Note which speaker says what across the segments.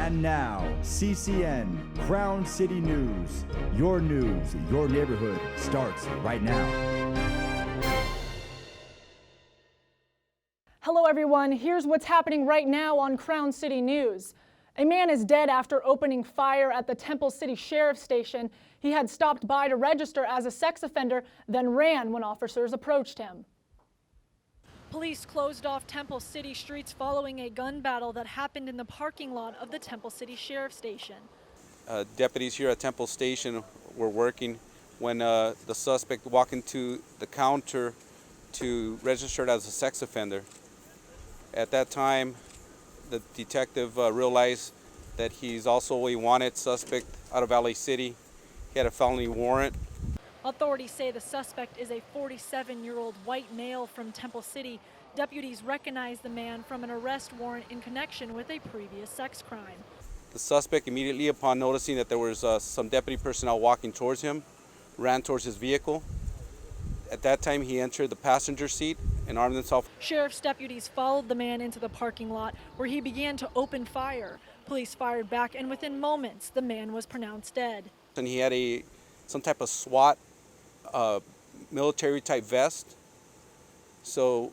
Speaker 1: And now, CCN, Crown City News. Your news, your neighborhood starts right now.
Speaker 2: Hello everyone, here's what's happening right now on Crown City News. A man is dead after opening fire at the Temple City Sheriff's Station. He had stopped by to register as a sex offender, then ran when officers approached him. Police closed off Temple City streets following a gun battle that happened in the parking lot of the Temple City Sheriff's Station.
Speaker 3: Deputies here at Temple Station were working when the suspect walked into the counter to register as a sex offender. At that time, the detective realized that he's also a wanted suspect out of LA City. He had a felony warrant.
Speaker 2: Authorities say the suspect is a 47-year-old white male from Temple City. Deputies recognize the man from an arrest warrant in connection with a previous sex crime.
Speaker 3: The suspect, immediately upon noticing that there was some deputy personnel walking towards him, ran towards his vehicle. At that time, he entered the passenger seat and armed himself. Sheriff's deputies followed the man into the parking lot where he began to open fire. Police fired back, and within moments, the man was pronounced dead. And he had some type of SWAT military type vest. So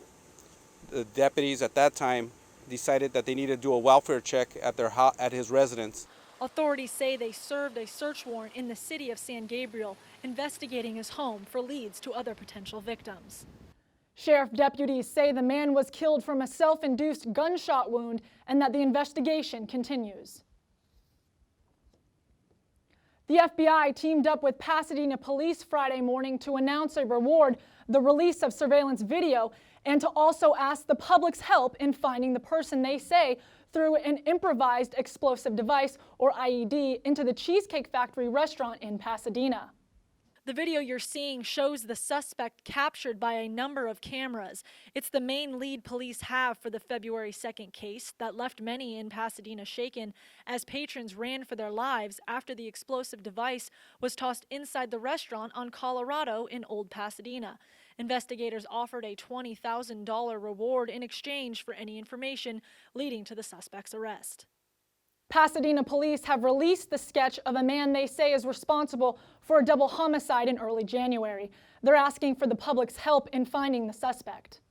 Speaker 3: the deputies at that time decided that they needed to do a welfare check at his residence. Authorities say they served a search warrant in the city of San Gabriel, investigating his home for leads to other potential victims. Sheriff deputies say the man was killed from a self-induced gunshot wound and that the investigation continues. The FBI teamed up with Pasadena police Friday morning to announce a reward, the release of surveillance video, and to also ask the public's help in finding the person they say threw an improvised explosive device, or IED, into the Cheesecake Factory restaurant in Pasadena. The video you're seeing shows the suspect captured by a number of cameras. It's the main lead police have for the February 2nd case that left many in Pasadena shaken as patrons ran for their lives after the explosive device was tossed inside the restaurant on Colorado in Old Pasadena. Investigators offered a $20,000 reward in exchange for any information leading to the suspect's arrest. Pasadena police have released the sketch of a man they say is responsible for a double homicide in early January. They're asking for the public's help in finding the suspect.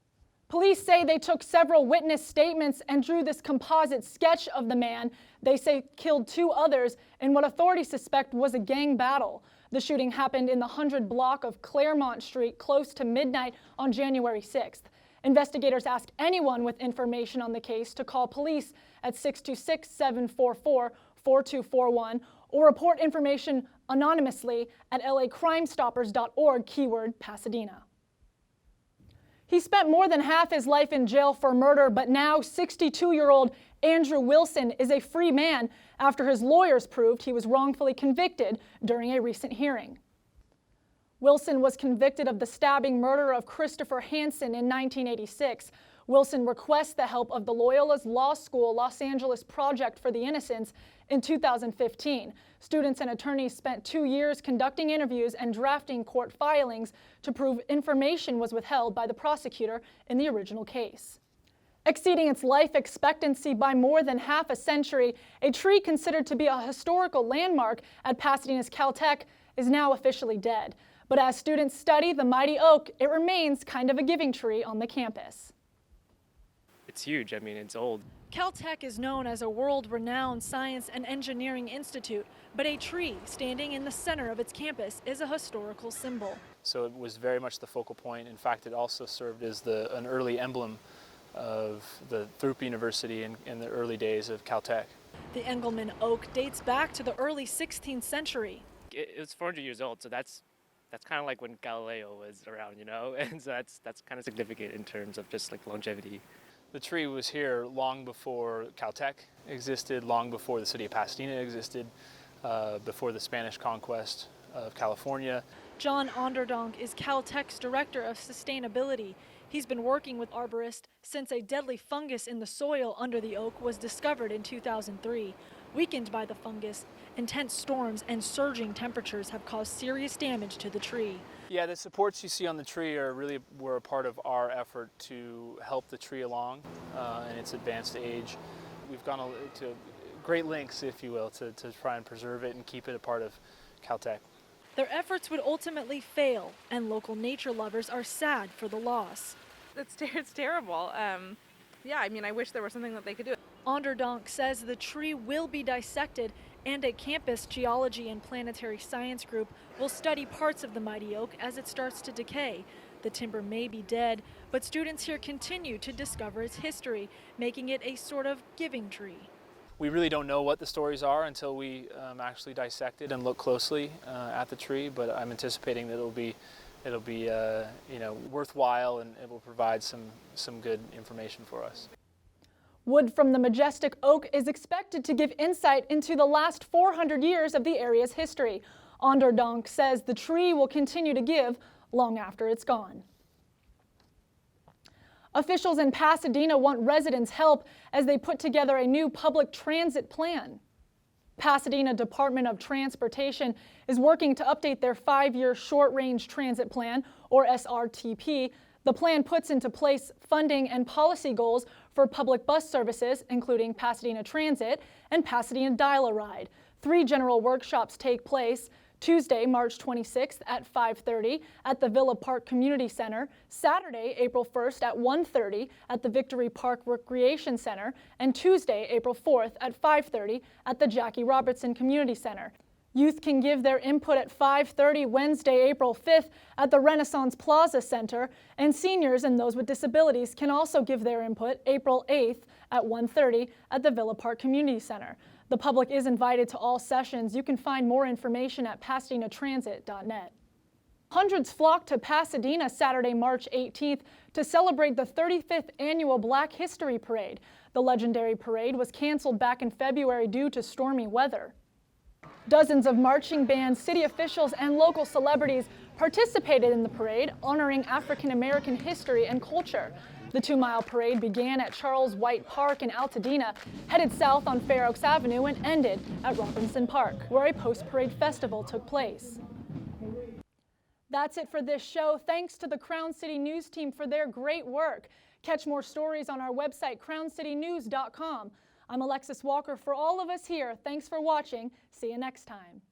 Speaker 3: Police say they took several witness statements and drew this composite sketch of the man they say killed two others in what authorities suspect was a gang battle. The shooting happened in the 100 block of Claremont Street close to midnight on January 6th. Investigators ask anyone with information on the case to call police at 626-744-4241 or report information anonymously at lacrimestoppers.org, keyword Pasadena. He spent more than half his life in jail for murder, but now 62-year-old Andrew Wilson is a free man after his lawyers proved he was wrongfully convicted during a recent hearing. Wilson was convicted of the stabbing murder of Christopher Hansen in 1986. Wilson requests the help of the Loyola's Law School Los Angeles Project for the Innocents in 2015. Students and attorneys spent 2 years conducting interviews and drafting court filings to prove information was withheld by the prosecutor in the original case. Exceeding its life expectancy by more than half a century, a tree considered to be a historical landmark at Pasadena's Caltech is now officially dead. But as students study the mighty oak, it remains kind of a giving tree on the campus.
Speaker 4: It's huge. I mean, it's old.
Speaker 2: Caltech is known as a world-renowned science and engineering institute, but a tree standing in the center of its campus is a historical symbol.
Speaker 5: So it was very much the focal point. In fact, it also served as an early emblem of the Throop University in the early days of Caltech.
Speaker 2: The Engelmann oak dates back to the early 16th century.
Speaker 4: It's 400 years old, so that's kind of like when Galileo was around, you know, and so that's kind of significant in terms of just like longevity.
Speaker 5: The tree was here long before Caltech existed, long before the city of Pasadena existed, before the Spanish conquest of California.
Speaker 2: John Onderdonk is Caltech's Director of Sustainability. He's been working with arborists since a deadly fungus in the soil under the oak was discovered in 2003. Weakened by the fungus, intense storms and surging temperatures have caused serious damage to the tree.
Speaker 5: Yeah, the supports you see on the tree were a part of our effort to help the tree along in its advanced age. we've gone to great lengths, if you will, to try and preserve it and keep it a part of Caltech.
Speaker 3: Their efforts would ultimately fail, and local nature lovers are sad for the loss.
Speaker 6: It's terrible. Yeah, I mean, I wish there was something that they could do.
Speaker 3: Onderdonk says the tree will be dissected, and a campus geology and planetary science group will study parts of the mighty oak as it starts to decay. The timber may be dead, but students here continue to discover its history, making it a sort of giving tree.
Speaker 5: We really don't know what the stories are until we actually dissect it and look closely at the tree, but I'm anticipating that it'll be worthwhile, and it will provide some good information for us.
Speaker 2: Wood from the majestic oak is expected to give insight into the last 400 years of the area's history. Onderdonk says the tree will continue to give long after it's gone. Officials in Pasadena want residents' help as they put together a new public transit plan. Pasadena Department of Transportation is working to update their 5-year short-range transit plan, or SRTP. The plan puts into place funding and policy goals for public bus services, including Pasadena Transit and Pasadena Dial-A-Ride. 3 general workshops take place Tuesday, March 26th at 5:30 at the Villa Park Community Center, Saturday, April 1st at 1:30 at the Victory Park Recreation Center, and Tuesday, April 4th at 5:30 at the Jackie Robertson Community Center. Youth can give their input at 5:30 Wednesday, April 5th at the Renaissance Plaza Center, and seniors and those with disabilities can also give their input April 8th at 1:30 at the Villa Park Community Center. The public is invited to all sessions. You can find more information at pasadenatransit.net. Hundreds flocked to Pasadena Saturday, March 18th to celebrate the 35th annual Black History Parade. The legendary parade was canceled back in February due to stormy weather. Dozens of marching bands, city officials, and local celebrities participated in the parade, honoring African American history and culture. The 2-mile parade began at Charles White Park in Altadena, headed south on Fair Oaks Avenue, and ended at Robinson Park, where a post-parade festival took place. That's it for this show. Thanks to the Crown City News team for their great work. Catch more stories on our website, crowncitynews.com. I'm Alexis Walker. For all of us here, thanks for watching. See you next time.